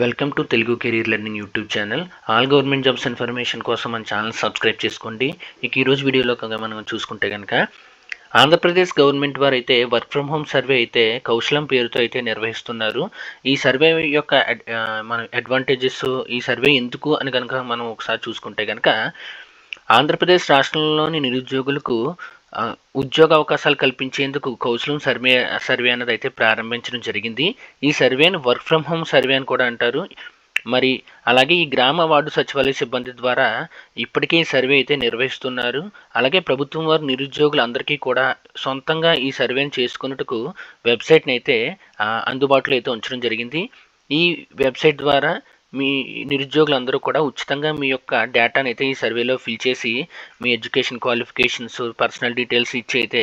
Welcome to Telugu career learning YouTube channel. All government jobs information కోసం మన channel subscribe చేసుకోండి. ఇక ఈరోజు వీడియోలో మనం చూసుకుంటే కనుక ఆంధ్రప్రదేశ్ గవర్నమెంట్ వారు అయితే వర్క్ ఫ్రమ్ హోమ్ సర్వే అయితే కౌశలం పేరుతో అయితే నిర్వహిస్తున్నారు. ఈ సర్వే యొక్క మన అడ్వాంటేజెస్, ఈ సర్వే ఎందుకు అని కనుక మనం ఒకసారి చూసుకుంటే కనుక ఆంధ్రప్రదేశ్ రాష్ట్రంలోని నిరుద్యోగులకు ఉద్యోగ అవకాశాలు కల్పించేందుకు కౌశలం సర్వే అన్నది అయితే ప్రారంభించడం జరిగింది. ఈ సర్వేని వర్క్ ఫ్రమ్ హోమ్ సర్వే అని కూడా అంటారు. మరి అలాగే ఈ గ్రామ వార్డు సచివాలయ సిబ్బంది ద్వారా ఇప్పటికే ఈ సర్వే అయితే నిర్వహిస్తున్నారు. అలాగే ప్రభుత్వం వారు నిరుద్యోగులందరికీ కూడా సొంతంగా ఈ సర్వేని చేసుకున్నట్టుకు వెబ్సైట్ని అయితే అందుబాటులో అయితే ఉంచడం జరిగింది. ఈ వెబ్సైట్ ద్వారా మీ నిరుద్యోగులందరూ కూడా ఉచితంగా మీ యొక్క డేటాని అయితే ఈ సర్వేలో ఫిల్ చేసి మీ ఎడ్యుకేషన్ క్వాలిఫికేషన్స్, పర్సనల్ డీటెయిల్స్ ఇచ్చి అయితే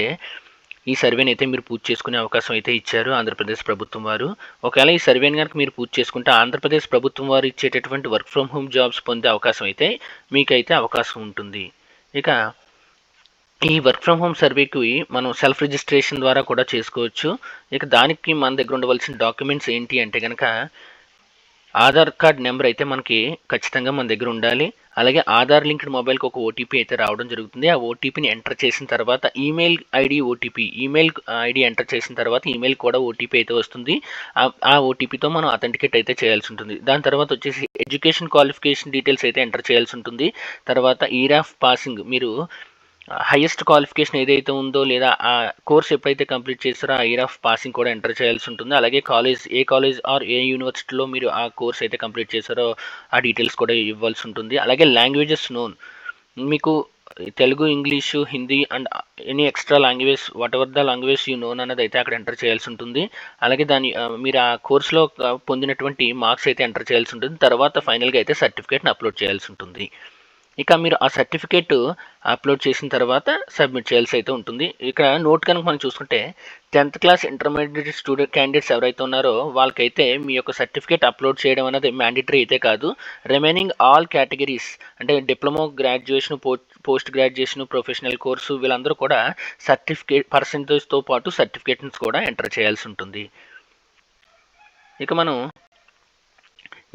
ఈ సర్వేని అయితే మీరు పూర్తి చేసుకునే అవకాశం అయితే ఇచ్చారు ఆంధ్రప్రదేశ్ ప్రభుత్వం వారు. ఒకవేళ ఈ సర్వేని కనుక మీరు పూర్తి చేసుకుంటే ఆంధ్రప్రదేశ్ ప్రభుత్వం వారు ఇచ్చేటటువంటి వర్క్ ఫ్రమ్ హోమ్ జాబ్స్ పొందే అవకాశం అయితే మీకైతే అవకాశం ఉంటుంది. ఇక ఈ వర్క్ ఫ్రమ్ హోమ్ సర్వేకి మనం సెల్ఫ్ రిజిస్ట్రేషన్ ద్వారా కూడా చేసుకోవచ్చు. ఇక దానికి మన దగ్గర ఉండవలసిన డాక్యుమెంట్స్ ఏంటి అంటే కనుక ఆధార్ కార్డ్ నెంబర్ అయితే మనకి ఖచ్చితంగా మన దగ్గర ఉండాలి. అలాగే ఆధార్ లింక్డ్ మొబైల్కి ఒక ఓటీపీ అయితే రావడం జరుగుతుంది. ఆ ఓటీపీని ఎంటర్ చేసిన తర్వాత ఈమెయిల్ ఐడి ఎంటర్ చేసిన తర్వాత ఈమెయిల్ కూడా ఓటీపీ అయితే వస్తుంది. ఆ ఓటీపీతో మనం అథెంటికేట్ అయితే చేయాల్సి ఉంటుంది. దాని తర్వాత వచ్చేసి ఎడ్యుకేషన్ క్వాలిఫికేషన్ డీటెయిల్స్ అయితే ఎంటర్ చేయాల్సి ఉంటుంది. తర్వాత ఇయర్ ఆఫ్ పాసింగ్, మీరు హైయెస్ట్ క్వాలిఫికేషన్ ఏదైతే ఉందో లేదా ఆ కోర్స్ ఎప్పుడైతే కంప్లీట్ చేస్తారో ఆ ఇయర్ ఆఫ్ పాసింగ్ కూడా ఎంటర్ చేయాల్సి ఉంటుంది. అలాగే ఏ కాలేజ్ ఆర్ ఏ యూనివర్సిటీలో మీరు ఆ కోర్స్ అయితే కంప్లీట్ చేస్తారో ఆ డీటెయిల్స్ కూడా ఇవ్వాల్సి ఉంటుంది. అలాగే లాంగ్వేజెస్ నోన్, మీకు Telugu, English, Hindi and any extra language, what ever the language you known అన్నది అయితే అక్కడ ఎంటర్ చేయాల్సి ఉంటుంది. అలాగే మీరు ఆ కోర్సులో పొందినటువంటి మార్క్స్ అయితే ఎంటర్ చేయాల్సి ఉంటుంది. తర్వాత ఫైనల్గా అయితే సర్టిఫికేట్ని అప్లోడ్ చేయాల్సి ఉంటుంది. ఇక మీరు ఆ సర్టిఫికేట్ అప్లోడ్ చేసిన తర్వాత సబ్మిట్ చేయాల్సి అయితే ఉంటుంది. ఇక్కడ నోట్ కనుక మనం చూసుకుంటే 10th class intermediate student candidates ఎవరైతే ఉన్నారో వాళ్ళకైతే మీ యొక్క సర్టిఫికేట్ అప్లోడ్ చేయడం అనేది మ్యాండేటరీ అయితే కాదు. రిమైనింగ్ ఆల్ కేటగిరీస్ అంటే diploma, graduation, post graduation, professional course వీళ్ళందరూ కూడా సర్టిఫికేట్ పర్సంటేజ్తో పాటు సర్టిఫికేట్స్ కూడా ఎంటర్ చేయాల్సి ఉంటుంది. ఇక మనం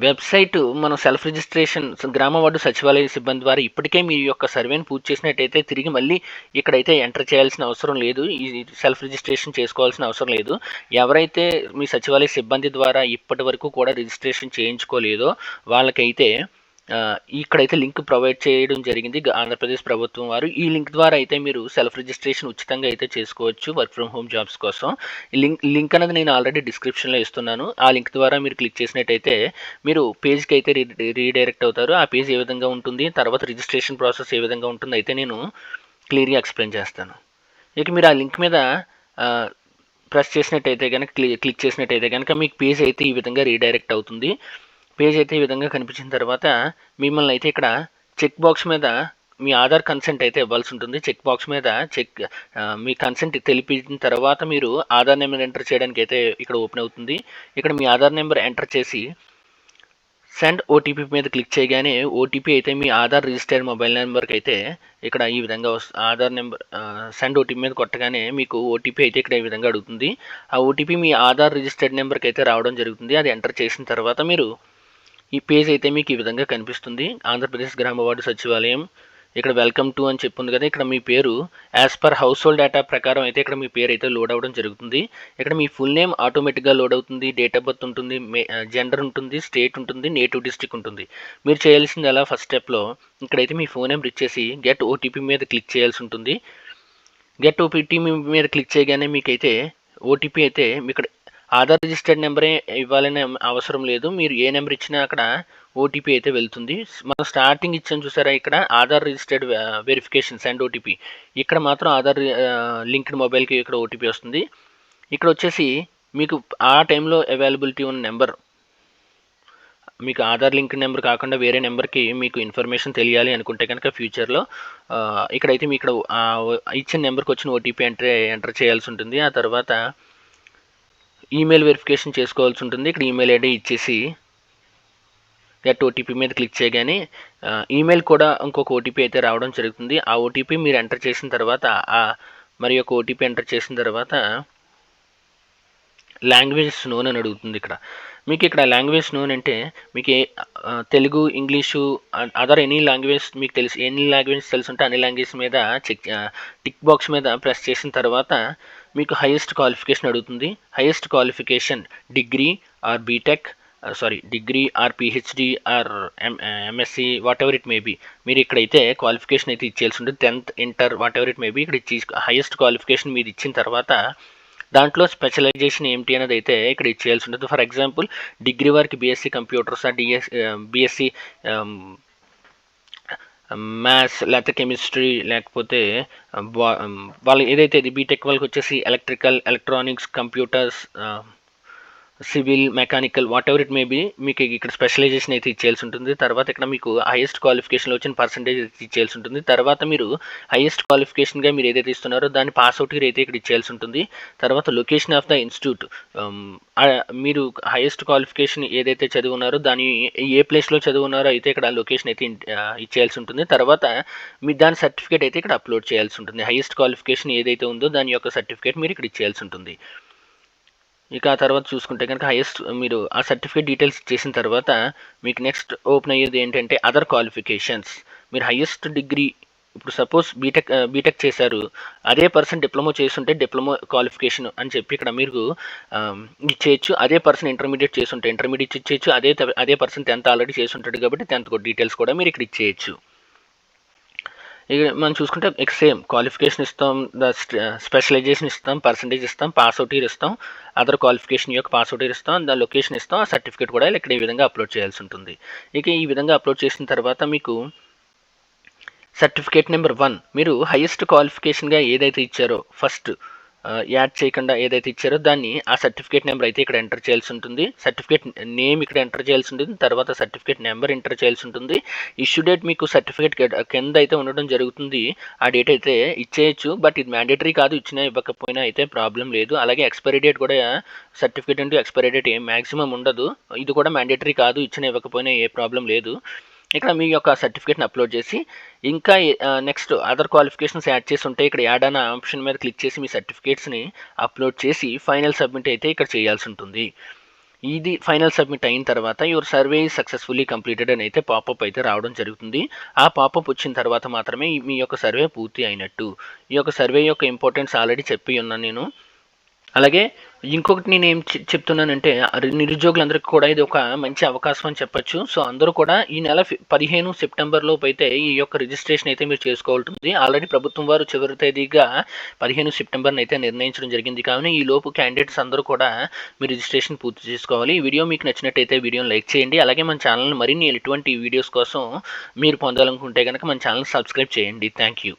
వెబ్సైట్ మనం సెల్ఫ్ రిజిస్ట్రేషన్ గ్రామ వార్డు సచివాలయ సిబ్బంది ద్వారా ఇప్పటికే మీ యొక్క సర్వేని పూర్తి చేసినట్టయితే తిరిగి మళ్ళీ ఇక్కడైతే ఎంటర్ చేయాల్సిన అవసరం లేదు. ఈ సెల్ఫ్ రిజిస్ట్రేషన్ చేసుకోవాల్సిన అవసరం లేదు. ఎవరైతే మీ సచివాలయ సిబ్బంది ద్వారా ఇప్పటి వరకు కూడా రిజిస్ట్రేషన్ చేయించుకోలేదో వాళ్ళకైతే ఇక్కడైతే లింక్ ప్రొవైడ్ చేయడం జరిగింది ఆంధ్రప్రదేశ్ ప్రభుత్వం వారు. ఈ లింక్ ద్వారా అయితే మీరు సెల్ఫ్ రిజిస్ట్రేషన్ ఉచితంగా అయితే చేసుకోవచ్చు వర్క్ ఫ్రమ్ హోమ్ జాబ్స్ కోసం. ఈ లింక్ అనేది నేను ఆల్రెడీ డిస్క్రిప్షన్లో ఇస్తున్నాను. ఆ లింక్ ద్వారా మీరు క్లిక్ చేసినట్టయితే మీరు పేజ్కి అయితే రీడైరెక్ట్ అవుతారు. ఆ పేజ్ ఏ విధంగా ఉంటుంది, తర్వాత రిజిస్ట్రేషన్ ప్రాసెస్ ఏ విధంగా ఉంటుంది అయితే నేను క్లియర్గా ఎక్స్ప్లెయిన్ చేస్తాను. ఇక మీరు ఆ లింక్ మీద ప్రెస్ చేసినట్టయితే కనుక క్లిక్ చేసినట్టయితే కనుక మీకు పేజ్ అయితే ఈ విధంగా రీడైరెక్ట్ అవుతుంది. పేజ్ అయితే ఈ విధంగా కనిపించిన తర్వాత మిమ్మల్ని అయితే ఇక్కడ చెక్ బాక్స్ మీద మీ ఆధార్ కన్సెంట్ అయితే ఇవ్వాల్సి ఉంటుంది. చెక్ బాక్స్ మీద మీ కన్సెంట్ తెలిపిన తర్వాత మీరు ఆధార్ నెంబర్ ఎంటర్ చేయడానికి అయితే ఇక్కడ ఓపెన్ అవుతుంది. ఇక్కడ మీ ఆధార్ నెంబర్ ఎంటర్ చేసి సెండ్ ఓటీపీ మీద క్లిక్ చేయగానే ఓటీపీ అయితే మీ ఆధార్ రిజిస్టర్డ్ మొబైల్ నెంబర్కి అయితే ఇక్కడ ఈ విధంగా ఆధార్ నెంబర్ సెండ్ ఓటీపీ మీద కొట్టగానే మీకు ఓటీపీ అయితే ఇక్కడ ఈ విధంగా అడుగుతుంది. ఆ ఓటీపీ మీ ఆధార్ రిజిస్టర్డ్ నెంబర్కి అయితే రావడం జరుగుతుంది. అది ఎంటర్ చేసిన తర్వాత మీరు ఈ పేజ్ అయితే మీకు ఈ విధంగా కనిపిస్తుంది. ఆంధ్రప్రదేశ్ గ్రామ వార్డు సచివాలయం, ఇక్కడ వెల్కమ్ టు అని చెప్పుంది కదా, ఇక్కడ మీ పేరు as per house hold data ప్రకారం అయితే ఇక్కడ మీ పేరు అయితే లోడ్ అవ్వడం జరుగుతుంది. ఇక్కడ మీ ఫుల్ నేమ్ ఆటోమేటిక్గా లోడ్ అవుతుంది, డేట్ ఆఫ్ బర్త్ ఉంటుంది, జెండర్ ఉంటుంది, స్టేట్ ఉంటుంది, నేటివ్ డిస్ట్రిక్ట్ ఉంటుంది. మీరు చేయాల్సింది ఎలా, ఫస్ట్ స్టెప్లో ఇక్కడైతే మీ ఫోన్ నెంబర్ ఇచ్చేసి గెట్ ఓటీపీ మీద క్లిక్ చేయాల్సి ఉంటుంది. గెట్ ఓటీపీ మీద క్లిక్ చేయగానే మీకైతే ఓటీపీ అయితే ఇక్కడ ఆధార్ రిజిస్టర్డ్ నెంబరే ఇవ్వాలనే అవసరం లేదు. మీరు ఏ నెంబర్ ఇచ్చినా అక్కడ ఓటీపీ అయితే వెళ్తుంది. మనం స్టార్టింగ్ ఇచ్చాం చూసారా, ఇక్కడ Aadhaar registered verification send OTP, ఇక్కడ మాత్రం ఆధార్ లింక్డ్ మొబైల్కి ఇక్కడ ఓటీపీ వస్తుంది. ఇక్కడ వచ్చేసి మీకు ఆ టైంలో అవైలబిలిటీ ఉన్న నెంబర్, మీకు ఆధార్ లింక్ నెంబర్ కాకుండా వేరే నెంబర్కి మీకు ఇన్ఫర్మేషన్ తెలియాలి అనుకుంటే కనుక ఫ్యూచర్లో ఇక్కడైతే మీ ఇక్కడ ఇచ్చిన నెంబర్కి వచ్చిన ఓటీపీ ఎంటర్ చేయాల్సి ఉంటుంది. ఆ తర్వాత ఈమెయిల్ వెరిఫికేషన్ చేసుకోవాల్సి ఉంటుంది. ఇక్కడ ఈమెయిల్ ఐడి ఇచ్చేసి గెట్ ఓటీపీ మీద క్లిక్ చేయగానే ఈమెయిల్ కూడా ఇంకొక ఓటీపీ అయితే రావడం జరుగుతుంది. ఆ ఓటీపీ మీరు ఎంటర్ చేసిన తర్వాత మరి యొక్క ఓటీపీ ఎంటర్ చేసిన తర్వాత లాంగ్వేజెస్ నోన్ అని అడుగుతుంది. ఇక్కడ మీకు ఇక్కడ లాంగ్వేజ్ నోన్ అంటే మీకు Telugu, English, other any language మీకు తెలుసు, ఎన్ని లాంగ్వేజ్ తెలుసుంటే అన్ని లాంగ్వేజ్ మీద టిక్ బాక్స్ మీద ప్రెస్ చేసిన తర్వాత మీకు హైయెస్ట్ క్వాలిఫికేషన్ అడుగుతుంది. Highest qualification degree or BTech, degree or PhD or MSc, whatever it may be. మీరు ఇక్కడైతే క్వాలిఫికేషన్ అయితే ఇచ్చేయాల్సి ఉంటుంది. 10th, inter, whatever it may be ఇక్కడ ఇచ్చి హైయెస్ట్ క్వాలిఫికేషన్ మీరు ఇచ్చిన తర్వాత దాంట్లో స్పెషలైజేషన్ ఏమిటి అనేది అయితే ఇక్కడ ఇచ్చేయాల్సి ఉంటుంది. ఫర్ ఎగ్జాంపుల్ డిగ్రీ వారికి బీఎస్సీ కంప్యూటర్స్, బీఎస్సీ మ్యాథ్స్, లేకపోతే కెమిస్ట్రీ, లేకపోతే వాళ్ళు ఏదైతే ఇది బీటెక్ వాళ్ళకి వచ్చేసి electrical, electronics, computers, civil, mechanical, whatever it may be మీకు ఇక్కడ స్పెషలైజేషన్ అయితే ఇచ్చేయాల్సి ఉంటుంది. తర్వాత ఇక్కడ మీకు హైయెస్ట్ క్వాలిఫికేషన్లో వచ్చిన పర్సంటేజ్ ఇచ్చేయాల్సి ఉంటుంది. తర్వాత మీరు హైయెస్ట్ క్వాలిఫికేషన్గా మీరు ఏదైతే ఇస్తున్నారో దాన్ని పాస్అవుట్ అయితే ఇక్కడ ఇచ్చేయాల్సి ఉంటుంది. తర్వాత లొకేషన్ ఆఫ్ ద ఇన్స్టిట్యూట్, మీరు హైయెస్ట్ క్వాలిఫికేషన్ ఏదైతే చదువున్నారో దాని ఏ ప్లేస్లో చదువున్నారో అయితే ఇక్కడ లొకేషన్ అయితే ఇచ్చేయాల్సి ఉంటుంది. తర్వాత మీ దాని సర్టిఫికేట్ అయితే ఇక్కడ అప్లోడ్ చేయాల్సి ఉంటుంది. హైయెస్ట్ క్వాలిఫికేషన్ ఏదైతే ఉందో దాని యొక్క సర్టిఫికేట్ మీరు ఇక్కడ ఇచ్చేయాల్సి ఉంటుంది. ఇక ఆ తర్వాత చూసుకుంటే కనుక హైయెస్ట్ మీరు ఆ సర్టిఫికేట్ డీటెయిల్స్ చేసిన తర్వాత మీకు నెక్స్ట్ ఓపెన్ అయ్యేది ఏంటంటే అదర్ క్వాలిఫికేషన్స్. మీరు హైయెస్ట్ డిగ్రీ, ఇప్పుడు సపోజ్ బీటెక్ చేశారు, అదే పర్సన్ డిప్లొమా చేస్తుంటే డిప్లొమా క్వాలిఫికేషన్ అని చెప్పి ఇక్కడ మీరు ఇచ్చేయచ్చు. అదే పర్సన్ ఇంటర్మీడియట్ చేస్తుంటే ఇంటర్మీడియట్ ఇచ్చేయచ్చు. అదే పర్సన్ 10th ఆల్రెడీ చేస్తుంటాడు కాబట్టి 10th డీటెయిల్స్ కూడా మీరు ఇక్కడ ఇచ్చేయచ్చు. ఇక మనం చూసుకుంటే సేమ్ క్వాలిఫికేషన్ ఇస్తాం, స్పెషలైజేషన్ ఇస్తాం, పర్సంటేజ్ ఇస్తాం, పాస్అవుట్ ఇయర్ ఇస్తాం, అదర్ క్వాలిఫికేషన్ యొక్క పాస్అవుట్ ఇయర్ ఇస్తాం, దాని లొకేషన్ ఇస్తాం, ఆ సర్టిఫికేట్ కూడా ఇక్కడ ఈ విధంగా అప్లోడ్ చేయాల్సి ఉంటుంది. ఇక ఈ విధంగా అప్లోడ్ చేసిన తర్వాత మీకు సర్టిఫికేట్ నెంబర్ 1 మీరు హైయెస్ట్ క్వాలిఫికేషన్గా ఏదైతే ఇచ్చారో ఫస్ట్ యాడ్ చేయకుండా ఏదైతే ఇచ్చారో దాన్ని ఆ సర్టిఫికేట్ నెంబర్ అయితే ఇక్కడ ఎంటర్ చేయాల్సి ఉంటుంది. సర్టిఫికేట్ నేమ్ ఇక్కడ ఎంటర్ చేయాల్సి ఉంటుంది. తర్వాత సర్టిఫికేట్ నెంబర్ ఎంటర్ చేయాల్సి ఉంటుంది. ఇష్యూ డేట్ మీకు సర్టిఫికేట్ కింద అయితే ఉండడం జరుగుతుంది. ఆ డేట్ అయితే ఇచ్చేయచ్చు, బట్ ఇది మ్యాండేటరీ కాదు, ఇచ్చినా ఇవ్వకపోయినా అయితే ప్రాబ్లం లేదు. అలాగే ఎక్స్పైరీ డేట్ కూడా సర్టిఫికేట్ అంటూ ఎక్స్పైరీ డేట్ ఏం మ్యాక్సిమం ఉండదు. ఇది కూడా మ్యాండేటరీ కాదు, ఇచ్చినా ఇవ్వకపోయినా ఏ ప్రాబ్లం లేదు. ఇక్కడ మీ యొక్క సర్టిఫికేట్ని అప్లోడ్ చేసి ఇంకా నెక్స్ట్ అదర్ క్వాలిఫికేషన్స్ యాడ్ చేసి ఉంటే ఇక్కడ యాడ్ అనే ఆప్షన్ మీద క్లిక్ చేసి మీ సర్టిఫికేట్స్ని అప్లోడ్ చేసి ఫైనల్ సబ్మిట్ అయితే ఇక్కడ చేయాల్సి ఉంటుంది. ఇది ఫైనల్ సబ్మిట్ అయిన తర్వాత యువర్ సర్వే సక్సెస్ఫుల్లీ కంప్లీటెడ్ అని అయితే పాపప్ అయితే రావడం జరుగుతుంది. ఆ పాపప్ వచ్చిన తర్వాత మాత్రమే మీ యొక్క సర్వే పూర్తి అయినట్టు. ఈ యొక్క సర్వే యొక్క ఇంపార్టెన్స్ ఆల్రెడీ చెప్పి ఉన్నాను నేను. అలాగే ఇంకొకటి నేను ఏం చెప్తున్నానంటే నిరుద్యోగులందరికీ కూడా ఇది ఒక మంచి అవకాశం అని చెప్పొచ్చు. సో అందరూ కూడా ఈ నెల 15 సెప్టెంబర్ లోపు అయితే ఈ యొక్క రిజిస్ట్రేషన్ అయితే మీరు చేసుకోవాల్సింది. ఆల్రెడీ ప్రభుత్వం వారు చివరి తేదీగా 15 సెప్టెంబర్ని అయితే నిర్ణయించడం జరిగింది. కావున ఈ లోపు క్యాండిడేట్స్ అందరూ కూడా మీ రిజిస్ట్రేషన్ పూర్తి చేసుకోవాలి. ఈ వీడియో మీకు నచ్చినట్టయితే వీడియోని లైక్ చేయండి. అలాగే మన ఛానల్ని మరిన్ని ఎటువంటి వీడియోస్ కోసం మీరు పొందాలనుకుంటే కనుక మన ఛానల్ సబ్స్క్రైబ్ చేయండి. Thank you.